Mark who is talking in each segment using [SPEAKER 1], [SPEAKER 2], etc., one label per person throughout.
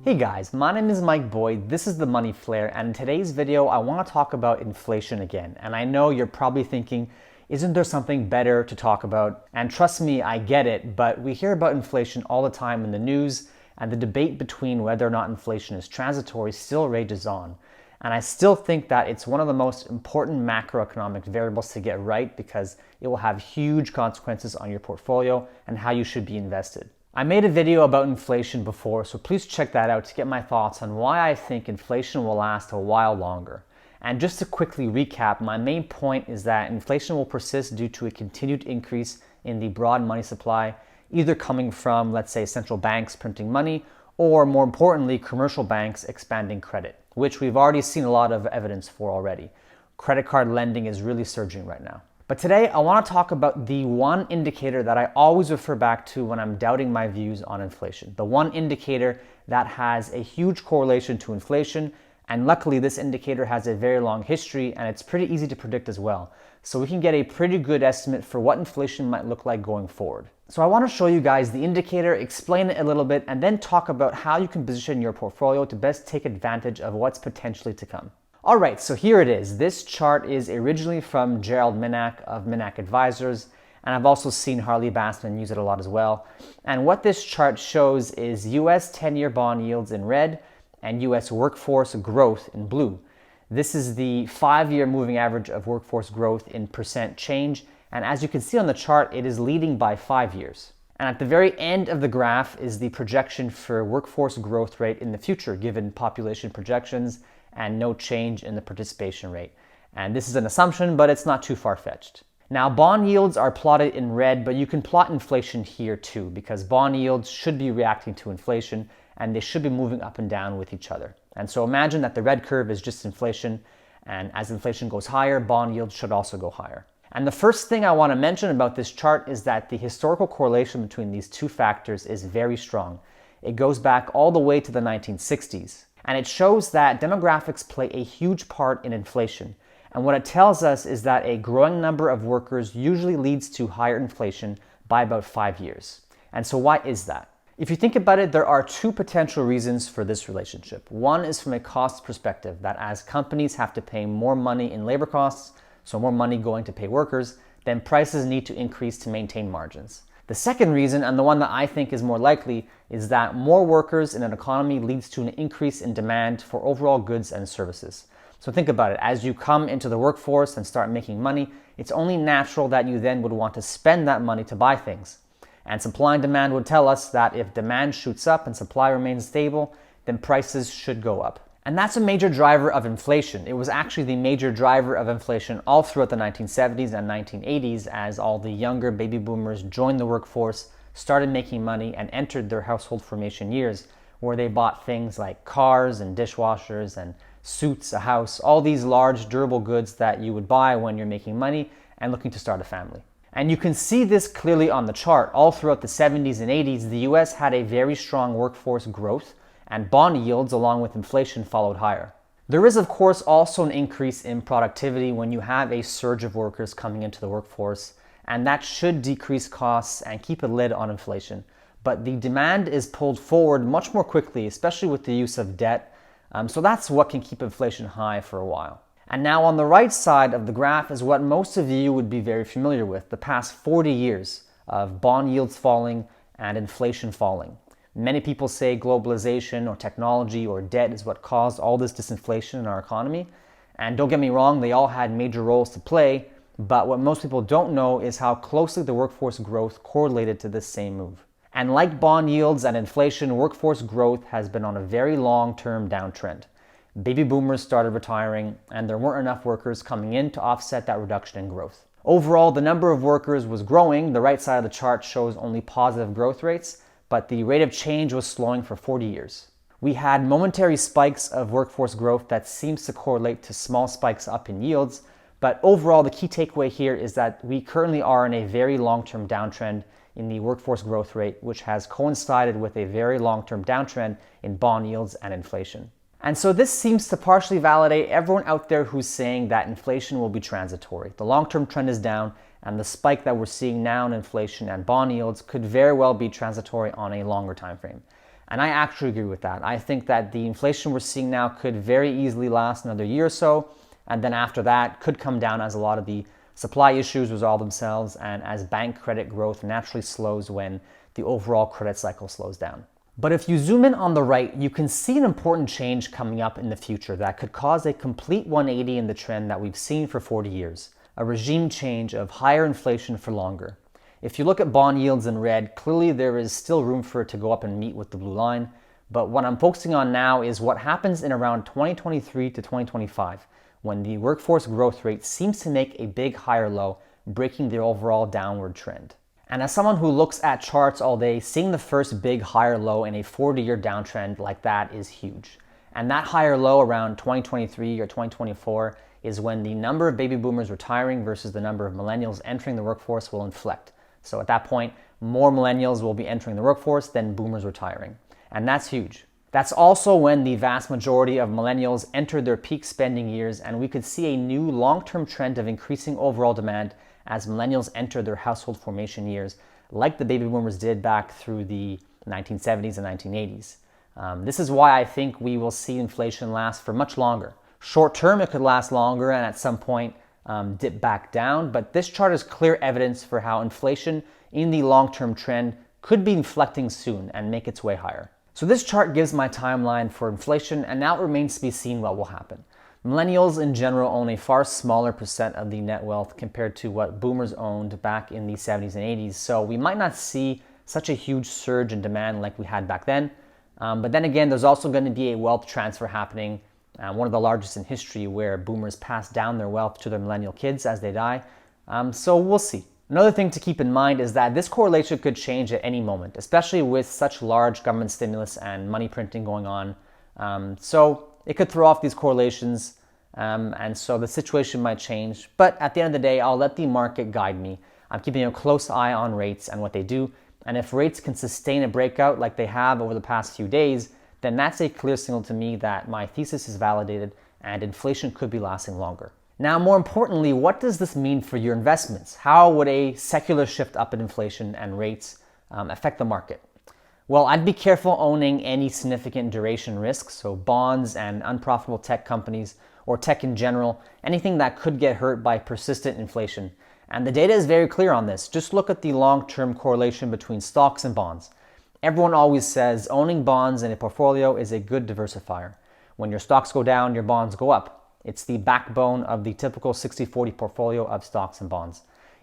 [SPEAKER 1] Hey guys, my name is Mike Boyd, this is the Money Flare, and in today's video I want to talk about inflation again. And I know you're probably thinking, isn't there something better to talk about? And trust me, I get it, but we hear about inflation all the time in the news, and the debate between whether or not inflation is transitory still rages on. And I still think that it's one of the most important macroeconomic variables to get right because it will have huge consequences on your portfolio and how you should be invested. I made a video about inflation before, so please check that out to get my thoughts on why I think inflation will last a while longer. And just to quickly recap, my main point is that inflation will persist due to a continued increase in the broad money supply, either coming from, let's say, central banks printing money, or more importantly, commercial banks expanding credit, which we've already seen a lot of evidence for already. Credit card lending is really surging right now. But today I want to talk about the one indicator that I always refer back to when I'm doubting my views on inflation. The one indicator that has a huge correlation to inflation, and luckily this indicator has a very long history and it's pretty easy to predict as well. So we can get a pretty good estimate for what inflation might look like going forward. So I want to show you guys the indicator, explain it a little bit, and then talk about how you can position your portfolio to best take advantage of what's potentially to come. Alright, so here it is. This chart is originally from Gerald Minack of Minack Advisors, and I've also seen Harley Bassman use it a lot as well. And what this chart shows is US 10-year bond yields in red and US workforce growth in blue. This is the 5-year moving average of workforce growth in percent change, and as you can see on the chart, it is leading by 5 years. And at the very end of the graph is the projection for workforce growth rate in the future, given population projections and no change in the participation rate. And this is an assumption, but it's not too far-fetched. Now, bond yields are plotted in red, but you can plot inflation here too, because bond yields should be reacting to inflation, and they should be moving up and down with each other. And so imagine that the red curve is just inflation, and as inflation goes higher, bond yields should also go higher. And the first thing I want to mention about this chart is that the historical correlation between these two factors is very strong. It goes back all the way to the 1960s. And it shows that demographics play a huge part in inflation. And what it tells us is that a growing number of workers usually leads to higher inflation by about 5 years. And so why is that? If you think about it, there are two potential reasons for this relationship. One is from a cost perspective, that as companies have to pay more money in labor costs, so more money going to pay workers, then prices need to increase to maintain margins. The second reason, and the one that I think is more likely, is that more workers in an economy leads to an increase in demand for overall goods and services. So think about it. As you come into the workforce and start making money, it's only natural that you then would want to spend that money to buy things. And supply and demand would tell us that if demand shoots up and supply remains stable, then prices should go up. And that's a major driver of inflation. It was actually the major driver of inflation all throughout the 1970s and 1980s as all the younger baby boomers joined the workforce, started making money, and entered their household formation years, where they bought things like cars and dishwashers and suits, a house, all these large durable goods that you would buy when you're making money and looking to start a family. And you can see this clearly on the chart. All throughout the 70s and 80s, the US had a very strong workforce growth, and bond yields along with inflation followed higher. There is of course also an increase in productivity when you have a surge of workers coming into the workforce, and that should decrease costs and keep a lid on inflation. But the demand is pulled forward much more quickly, especially with the use of debt, so that's what can keep inflation high for a while. And now on the right side of the graph is what most of you would be very familiar with, the past 40 years of bond yields falling and inflation falling. Many people say globalization or technology or debt is what caused all this disinflation in our economy. And don't get me wrong, they all had major roles to play, but what most people don't know is how closely the workforce growth correlated to this same move. And like bond yields and inflation, workforce growth has been on a very long-term downtrend. Baby boomers started retiring, and there weren't enough workers coming in to offset that reduction in growth. Overall, the number of workers was growing. The right side of the chart shows only positive growth rates, but the rate of change was slowing for 40 years. We had momentary spikes of workforce growth that seems to correlate to small spikes up in yields, but overall the key takeaway here is that we currently are in a very long-term downtrend in the workforce growth rate, which has coincided with a very long-term downtrend in bond yields and inflation. And so this seems to partially validate everyone out there who's saying that inflation will be transitory. The long-term trend is down, and the spike that we're seeing now in inflation and bond yields could very well be transitory on a longer time frame. And I actually agree with that. I think that the inflation we're seeing now could very easily last another year or so, and then after that could come down as a lot of the supply issues resolve themselves and as bank credit growth naturally slows when the overall credit cycle slows down. But if you zoom in on the right, you can see an important change coming up in the future that could cause a complete 180 in the trend that we've seen for 40 years, a regime change of higher inflation for longer. If you look at bond yields in red, clearly there is still room for it to go up and meet with the blue line. But what I'm focusing on now is what happens in around 2023 to 2025, when the workforce growth rate seems to make a big higher low, breaking the overall downward trend. And as someone who looks at charts all day, seeing the first big higher low in a 40-year downtrend like that is huge. And that higher low around 2023 or 2024 is when the number of baby boomers retiring versus the number of millennials entering the workforce will inflect. So at that point, more millennials will be entering the workforce than boomers retiring. And that's huge. That's also when the vast majority of millennials entered their peak spending years, and we could see a new long-term trend of increasing overall demand as millennials enter their household formation years, like the baby boomers did back through the 1970s and 1980s. This is why I think we will see inflation last for much longer. Short term, it could last longer and at some point dip back down, but this chart is clear evidence for how inflation in the long-term trend could be inflecting soon and make its way higher. So this chart gives my timeline for inflation, and now it remains to be seen what will happen. Millennials in general own a far smaller percent of the net wealth compared to what boomers owned back in the 70s and 80s, so we might not see such a huge surge in demand like we had back then. But then again, there's also going to be a wealth transfer happening, one of the largest in history, where boomers pass down their wealth to their millennial kids as they die. So we'll see. Another thing to keep in mind is that this correlation could change at any moment, especially with such large government stimulus and money printing going on. So it could throw off these correlations, and so the situation might change. But at the end of the day, I'll let the market guide me. I'm keeping a close eye on rates and what they do. And if rates can sustain a breakout like they have over the past few days, then that's a clear signal to me that my thesis is validated and inflation could be lasting longer. Now, more importantly, what does this mean for your investments? How would a secular shift up in inflation and rates affect the market? Well, I'd be careful owning any significant duration risks, so bonds and unprofitable tech companies, or tech in general, anything that could get hurt by persistent inflation. And the data is very clear on this. Just look at the long-term correlation between stocks and bonds. Everyone always says owning bonds in a portfolio is a good diversifier. When your stocks go down, your bonds go up. It's the backbone of the typical 60-40 portfolio of stocks and bonds.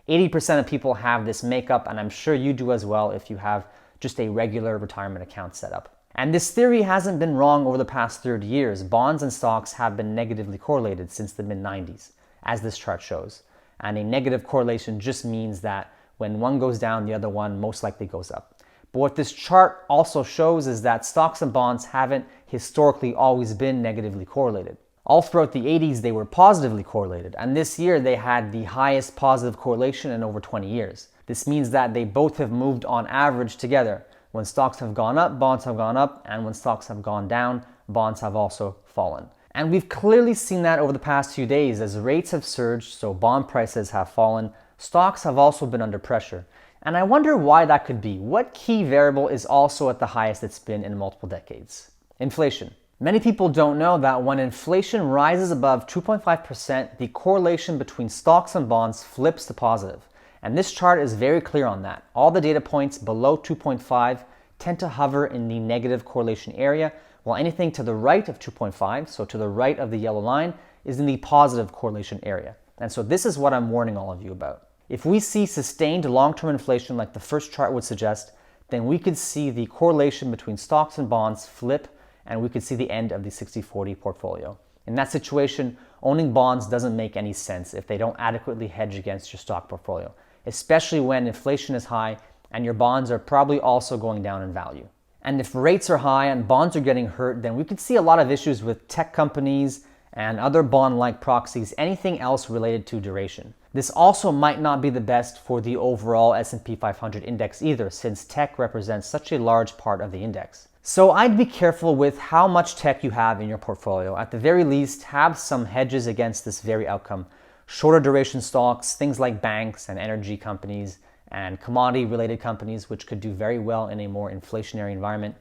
[SPEAKER 1] 80% of people have this makeup, and I'm sure you do as well if you have just a regular retirement account set up. And this theory hasn't been wrong over the past 30 years. Bonds and stocks have been negatively correlated since the mid-90s, as this chart shows. And a negative correlation just means that when one goes down, the other one most likely goes up. But what this chart also shows is that stocks and bonds haven't historically always been negatively correlated. All throughout the 80s, they were positively correlated, and this year they had the highest positive correlation in over 20 years. This means that they both have moved on average together. When stocks have gone up, bonds have gone up, and when stocks have gone down, bonds have also fallen. And we've clearly seen that over the past few days as rates have surged, so bond prices have fallen. Stocks have also been under pressure. And I wonder why that could be. What key variable is also at the highest it's been in multiple decades? Inflation. Many people don't know that when inflation rises above 2.5%, the correlation between stocks and bonds flips to positive. And this chart is very clear on that. All the data points below 2.5 tend to hover in the negative correlation area, while anything to the right of 2.5, so to the right of the yellow line, is in the positive correlation area. And so this is what I'm warning all of you about. If we see sustained long-term inflation like the first chart would suggest, then we could see the correlation between stocks and bonds flip, and we could see the end of the 60-40 portfolio. In that situation, owning bonds doesn't make any sense if they don't adequately hedge against your stock portfolio, especially when inflation is high and your bonds are probably also going down in value. And if rates are high and bonds are getting hurt, then we could see a lot of issues with tech companies and other bond-like proxies, anything else related to duration. This also might not be the best for the overall S&P 500 index either, since tech represents such a large part of the index. So I'd be careful with how much tech you have in your portfolio. At the very least, have some hedges against this very outcome. Shorter duration stocks, things like banks and energy companies and commodity related companies, which could do very well in a more inflationary environment.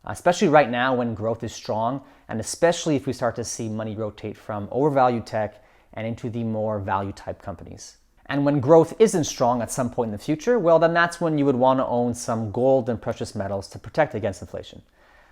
[SPEAKER 1] especially right now when growth is strong, and especially if we start to see money rotate from overvalued tech and into the more value type companies. And when growth isn't strong at some point in the future, well, then that's when you would want to own some gold and precious metals to protect against inflation.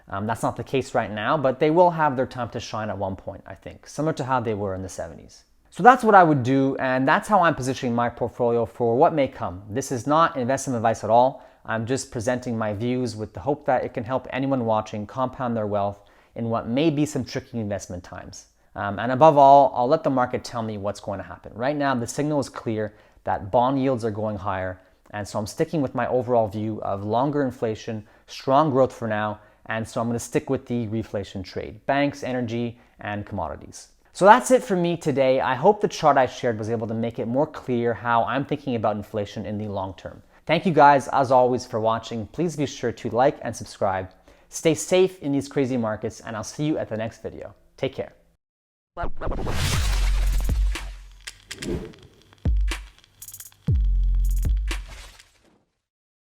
[SPEAKER 1] That's not the case right now, but they will have their time to shine at one point, I think, similar to how they were in the 70s. So that's what I would do, and that's how I'm positioning my portfolio for what may come. This is not investment advice at all. I'm just presenting my views with the hope that it can help anyone watching compound their wealth in what may be some tricky investment times. And above all, I'll let the market tell me what's going to happen. Right now, the signal is clear that bond yields are going higher, and so I'm sticking with my overall view of longer inflation, strong growth for now, and so I'm going to stick with the reflation trade: banks, energy, and commodities. So that's it for me today. I hope the chart I shared was able to make it more clear how I'm thinking about inflation in the long term. Thank you guys, as always, for watching. Please be sure to like and subscribe. Stay safe in these crazy markets, and I'll see you at the next video. Take care.